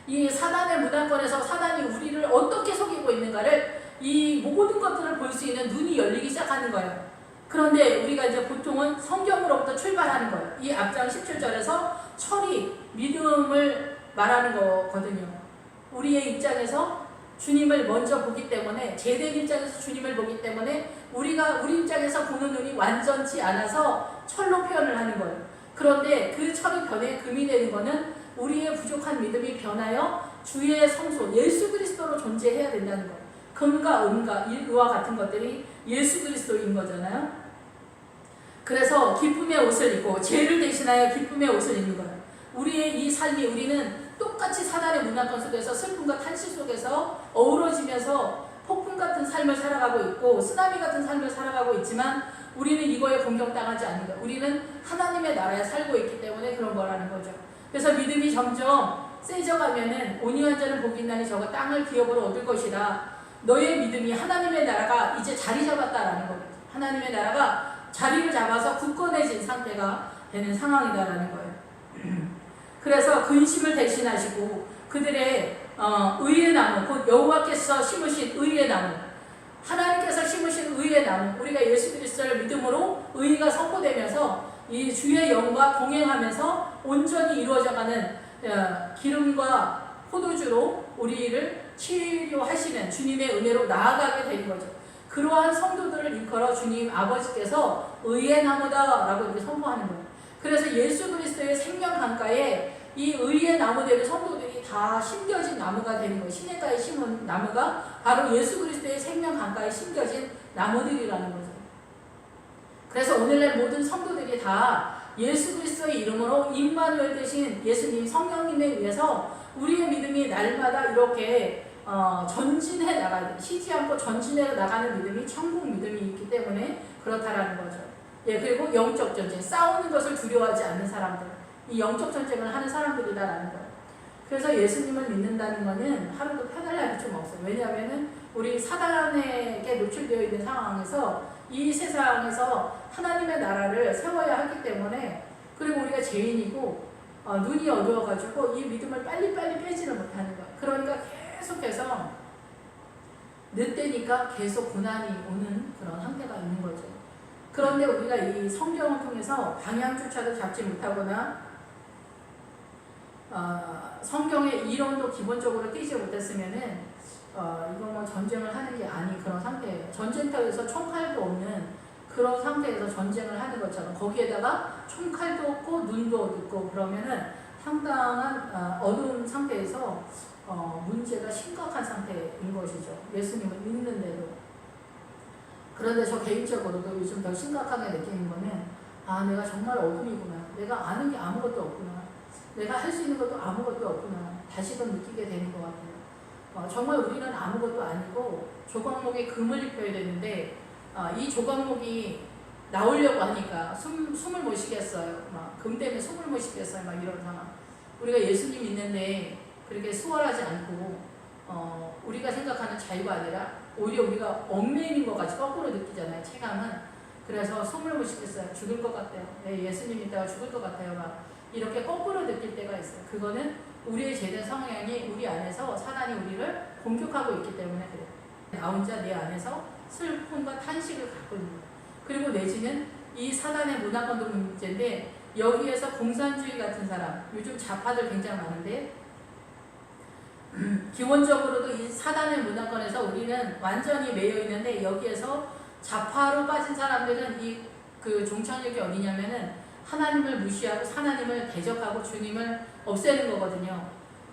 이 사단의 문화권에서 사단이 우리를 어떻게 속이고 있는가를 이 모든 것들을 볼 수 있는 눈이 열리기 시작하는 거예요. 그런데 우리가 이제 보통은 성경으로부터 출발하는 거예요. 이 앞장 17절에서 철이 믿음을 말하는 거거든요. 우리의 입장에서 주님을 먼저 보기 때문에, 제된 입장에서 주님을 보기 때문에 우리 입장에서 보는 눈이 완전치 않아서 철로 표현을 하는 거예요. 그런데 그 철이 변해 금이 되는 거는 우리의 부족한 믿음이 변하여 주의 성소 예수 그리스도로 존재해야 된다는 거예요. 금과 은과 이와 같은 것들이 예수 그리스도인 거잖아요. 그래서 기쁨의 옷을 입고 죄를 대신하여 기쁨의 옷을 입는 거예요. 우리의 이 삶이, 우리는 똑같이 사단의 문화권 속에서 슬픔과 탄식 속에서 어우러지면서 폭풍 같은 삶을 살아가고 있고 쓰나미 같은 삶을 살아가고 있지만 우리는 이거에 공격당하지 않는 거예요. 우리는 하나님의 나라에 살고 있기 때문에 그런 거라는 거죠. 그래서 믿음이 점점 세져가면은 온유한 자는 복이 있나니 저가 땅을 기업으로 얻을 것이라. 너의 믿음이 하나님의 나라가 이제 자리 잡았다라는 거예요. 하나님의 나라가 자리를 잡아서 굳건해진 상태가 되는 상황이다라는 거예요. 그래서 근심을 대신하시고 그들의 의의 나무, 곧 여호와께서 심으신 의의 나무, 하나님께서 심으신 의의 나무, 우리가 예수 그리스도를 믿음으로 의가 선포되면서 이 주의 영과 동행하면서 온전히 이루어져가는 기름과 포도주로 우리를 치료하시는 주님의 은혜로 나아가게 되는 거죠. 그러한 성도들을 일컬어 주님 아버지께서 의의 나무다라고 이렇게 선포하는 거예요. 그래서 예수 그리스도의 생명 강가에 이 의의 나무들의 성도들이 다 심겨진 나무가 되는 거예요. 시냇가에 심은 나무가 바로 예수 그리스도의 생명 강가에 심겨진 나무들이라는 거죠. 그래서 오늘날 모든 성도들이 다 예수 그리스도의 이름으로 임마누엘 되신 예수님 성령님에 의해서 우리의 믿음이 날마다 이렇게 전진해 나가야 돼. 쉬지 않고 전진해 나가는 믿음이 천국 믿음이 있기 때문에 그렇다라는 거죠. 예, 그리고 영적 전쟁, 싸우는 것을 두려워하지 않는 사람들, 이 영적 전쟁을 하는 사람들이다라는 거예요. 그래서 예수님을 믿는다는 거는 하루도 편할 날이 좀 없어요. 왜냐하면은 우리 사단에게 노출되어 있는 상황에서 이 세상에서 하나님의 나라를 세워야 하기 때문에, 그리고 우리가 죄인이고 눈이 어두워가지고 이 믿음을 빨리빨리 빼지를 못하는 거예요. 그러니까 계속해서 늦되니까 계속 고난이 오는 그런 상태가 있는 거죠. 그런데 우리가 이 성경을 통해서 방향조차도 잡지 못하거나 성경의 이론도 기본적으로 띄지 못했으면은 이거 뭐 전쟁을 하는 게 아닌 그런 상태예요. 전쟁터에서 총칼도 없는 그런 상태에서 전쟁을 하는 것처럼 거기에다가 총칼도 없고 눈도 없고 그러면은 상당한 어두운 상태에서 문제가 심각한 상태인 것이죠. 예수님을 믿는데도. 그런데 저 개인적으로도 요즘 더 심각하게 느끼는 거는 내가 정말 어둠이구나. 내가 아는 게 아무것도 없구나. 내가 할 수 있는 것도 아무것도 없구나. 다시금 느끼게 되는 것 같아요. 정말 우리는 아무것도 아니고 조각목에 금을 입혀야 되는데 이 조각목이 나오려고 하니까 숨을 못 쉬겠어요. 금 때문에 숨을 못 쉬겠어요. 이런 상황. 우리가 예수님 믿는데 그렇게 수월하지 않고 우리가 생각하는 자유가 아니라 오히려 우리가 얽매이는 것 같이 거꾸로 느끼잖아요. 체감은. 그래서 숨을 못 쉬겠어요. 죽을 것 같아요. 예수님 믿다가 죽을 것 같아요. 이렇게 거꾸로 느낄 때가 있어요. 그거는 우리의 죄된 성향이 우리 안에서 사단이 우리를 공격하고 있기 때문에 그래요. 나 혼자 내 안에서 슬픔과 탄식을 갖고 있는 거예요. 그리고 내지는 이 사단의 문화권도 문제인데 여기에서 공산주의 같은 사람, 요즘 좌파들 굉장히 많은데 기본적으로도 이 사단의 문화권에서 우리는 완전히 매여 있는데 여기에서 좌파로 빠진 사람들은 그 종착역이 어디냐면은 하나님을 무시하고 하나님을 대적하고 주님을 없애는 거거든요.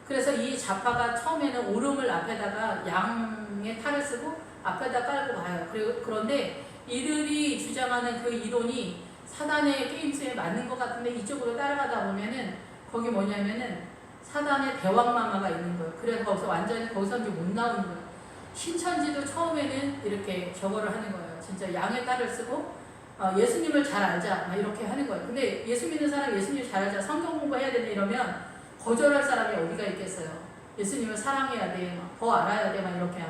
그래서 이 좌파가 처음에는 오름을 앞에다가 양의 탈을 쓰고 앞에다 깔고 가요. 그런데 이들이 주장하는 그 이론이 사단의 게임스에 맞는 것 같은데 이쪽으로 따라가다 보면은 거기 뭐냐면은 사단의 대왕마마가 있는 거예요. 그래서 거기서 완전히 거기서 이제 못 나오는 거예요. 신천지도 처음에는 이렇게 저거를 하는 거예요. 진짜 양의 딸을 쓰고 예수님을 잘 알자 이렇게 하는 거예요. 근데 예수 믿는 사람 예수님 잘 알자 성경 공부해야 되네 이러면 거절할 사람이 어디가 있겠어요. 예수님을 사랑해야 돼, 더 알아야 돼 이렇게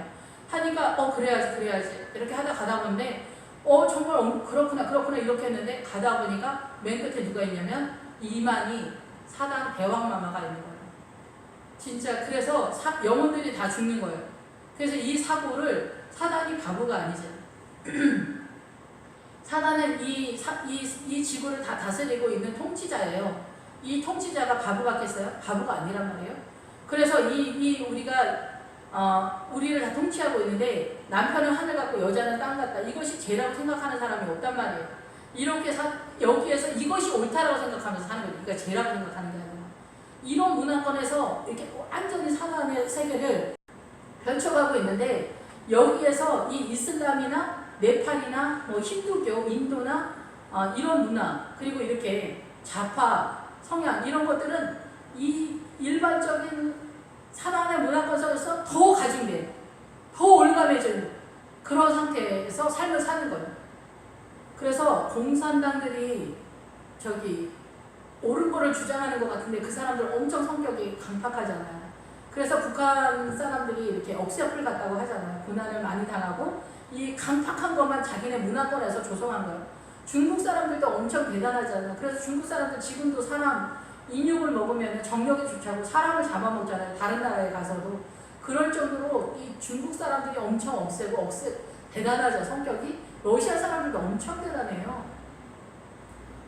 하니까 그래야지 이렇게 가다 보는데 정말 그렇구나 이렇게 했는데 가다 보니까 맨 끝에 누가 있냐면 이만희 사단 대왕마마가 있는 거예요. 진짜 그래서 영혼들이 다 죽는 거예요. 그래서 이 사고를 사단이 바보가 아니잖아요. 사단은 이 지구를 다 다스리고 있는 통치자예요. 이 통치자가 바보 같겠어요? 바보가 아니란 말이에요. 그래서 우리를 다 통치하고 있는데 남편은 하늘 같고 여자는 땅 같다. 이것이 죄라고 생각하는 사람이 없단 말이에요. 이렇게 여기에서 이것이 옳다라고 생각하면서 사는 거죠. 그러니까 죄라고 생각하는 게 아니라. 이런 문화권에서 이렇게 완전히 사단의 세계를 펼쳐가고 있는데 여기에서 이 이슬람이나 네팔이나 힌두교, 인도나 이런 문화 그리고 이렇게 좌파 성향 이런 것들은 이 일반적인 사단의 문화권 속에서 더 가중돼, 더 올가매진 그런 상태에서 삶을 사는 거예요. 그래서 공산당들이 옳은 거를 주장하는 것 같은데 그 사람들 엄청 성격이 강팍하잖아요. 그래서 북한 사람들이 이렇게 억새풀 같다고 하잖아요. 고난을 많이 당하고 이 강팍한 것만 자기네 문화권에서 조성한 거예요. 중국 사람들도 엄청 대단하잖아요. 그래서 중국 사람들 지금도 사람 인육을 먹으면 정력이 좋다고 사람을 잡아먹잖아요. 다른 나라에 가서도. 그럴 정도로 이 중국 사람들이 엄청 억세고 대단하죠. 성격이. 러시아 사람들도 엄청 대단해요.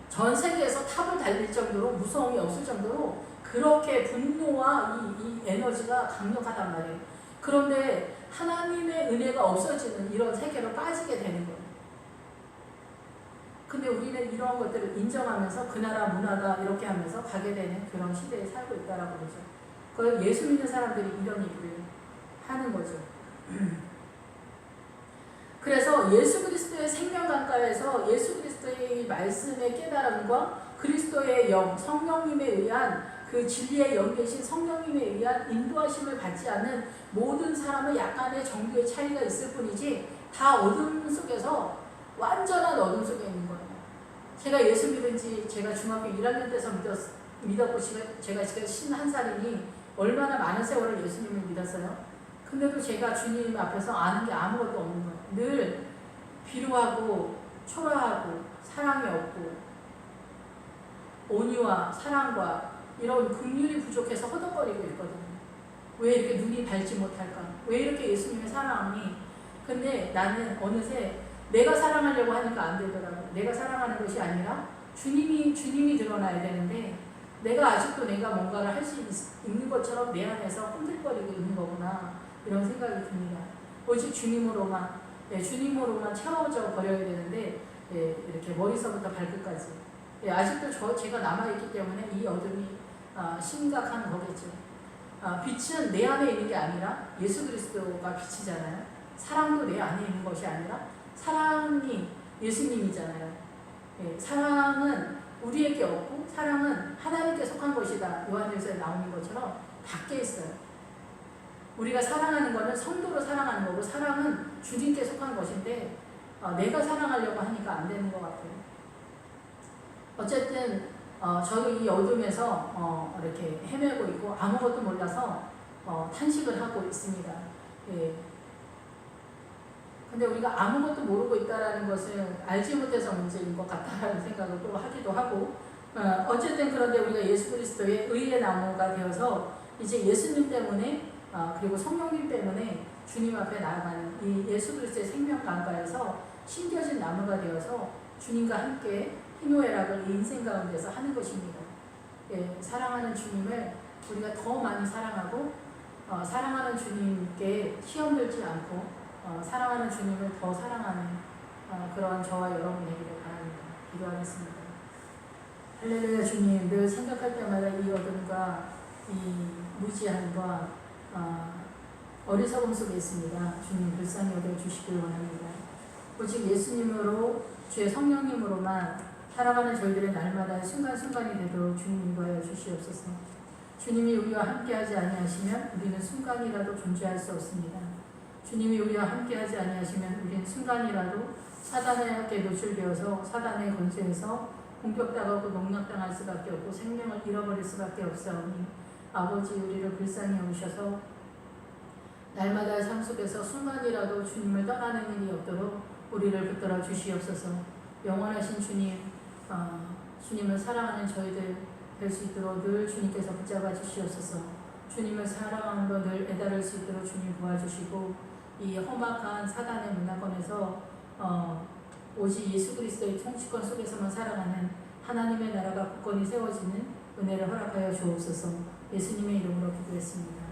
전 세계에서 탑을 달릴 정도로 무서움이 없을 정도로 그렇게 분노와 이 에너지가 강력하단 말이에요. 그런데 하나님의 은혜가 없어지는 이런 세계로 빠지게 되는 거예요. 근데 우리는 이런 것들을 인정하면서 그 나라 문화다 이렇게 하면서 가게 되는 그런 시대에 살고 있다라고 그러죠. 그 예수 믿는 사람들이 이런 일을 하는 거죠. 그래서 예수 그리스도의 생명 강가에서 예수 그리스도의 말씀의 깨달음과 그리스도의 영, 성령님에 의한 그 진리의 영 계신 성령님에 의한 인도하심을 받지 않는 모든 사람은 약간의 정도의 차이가 있을 뿐이지 다 어둠 속에서 완전한 어둠 속에 있는 거예요. 제가 예수 믿은 지 제가 중학교 1학년 때서 믿었고 제가 지금 51살이니 얼마나 많은 세월을 예수님을 믿었어요. 근데도 제가 주님 앞에서 아는 게 아무것도 없는 거예요. 늘 비루하고 초라하고 사랑이 없고 온유와 사랑과 이런 긍휼이 부족해서 허덕거리고 있거든요. 왜 이렇게 눈이 밝지 못할까? 왜 이렇게 예수님의 사랑이? 근데 나는 어느새 내가 사랑하려고 하니까 안 되더라고요. 내가 사랑하는 것이 아니라 주님이 드러나야 되는데 내가 아직도 내가 뭔가를 할 수 있는 것처럼 내 안에서 흔들거리고 있는 거구나 이런 생각이 듭니다. 오직 주님으로만 채워져 버려야 되는데 이렇게 머리서부터 발끝까지 아직도 제가 남아있기 때문에 이 어둠이 심각한 거겠죠. 빛은 내 안에 있는 게 아니라 예수 그리스도가 빛이잖아요. 사랑도 내 안에 있는 것이 아니라 사랑이 예수님이잖아요. 사랑은 우리에게 없고 사랑은 하나님께 속한 것이다. 요한일서에 나오는 것처럼 밖에 있어요. 우리가 사랑하는 것은 성도로 사랑하는 거고 사랑은 주님께 속한 것인데 내가 사랑하려고 하니까 안 되는 것 같아요. 어쨌든 저도 이 어둠에서 이렇게 헤매고 있고 아무것도 몰라서 탄식을 하고 있습니다. 근데 우리가 아무것도 모르고 있다는 것은 알지 못해서 문제인 것 같다라는 생각을 또 하기도 하고 어쨌든 그런데 우리가 예수 그리스도의 의의 나무가 되어서 이제 예수님 때문에 그리고 성령님 때문에 주님 앞에 나아가는 이 예수 그리스도의 생명 강가에서 심겨진 나무가 되어서 주님과 함께 희노애락을 인생 가운데서 하는 것입니다. 사랑하는 주님을 우리가 더 많이 사랑하고 사랑하는 주님께 시험 들지 않고 사랑하는 주님을 더 사랑하는 그러한 저와 여러분 되기를 바랍니다. 기도하겠습니다. 할렐루야. 주님, 늘 생각할 때마다 이 어둠과 이 무지함과 어리석음 속에 있습니다. 주님 불쌍히 여겨주시길 원합니다. 오직 예수님으로 주의 성령님으로만 살아가는 저희들의 날마다 순간순간이 되도록 주님 인도하여 주시옵소서. 주님이 우리와 함께하지 아니하시면 우리는 순간이라도 존재할 수 없습니다. 주님이 우리와 함께하지 아니하시면 우리는 순간이라도 사단에게 노출되어서 사단의 권세에서 공격당하고 농락당할 수밖에 없고 생명을 잃어버릴 수밖에 없사오니 아버지 우리를 불쌍히 여기셔서 날마다의 삶 속에서 순간이라도 주님을 떠나는 일이 없도록 우리를 붙들어 주시옵소서. 영원하신 주님, 주님을 사랑하는 저희들 될 수 있도록 늘 주님께서 붙잡아 주시옵소서. 주님을 사랑함으로 늘 애달을 수 있도록 주님 도와주시고 이 험악한 사단의 문화권에서 오직 예수 그리스도의 통치권 속에서만 살아가는 하나님의 나라가 굳건히 세워지는 은혜를 허락하여 주옵소서. 예수님의 이름으로 기도했습니다.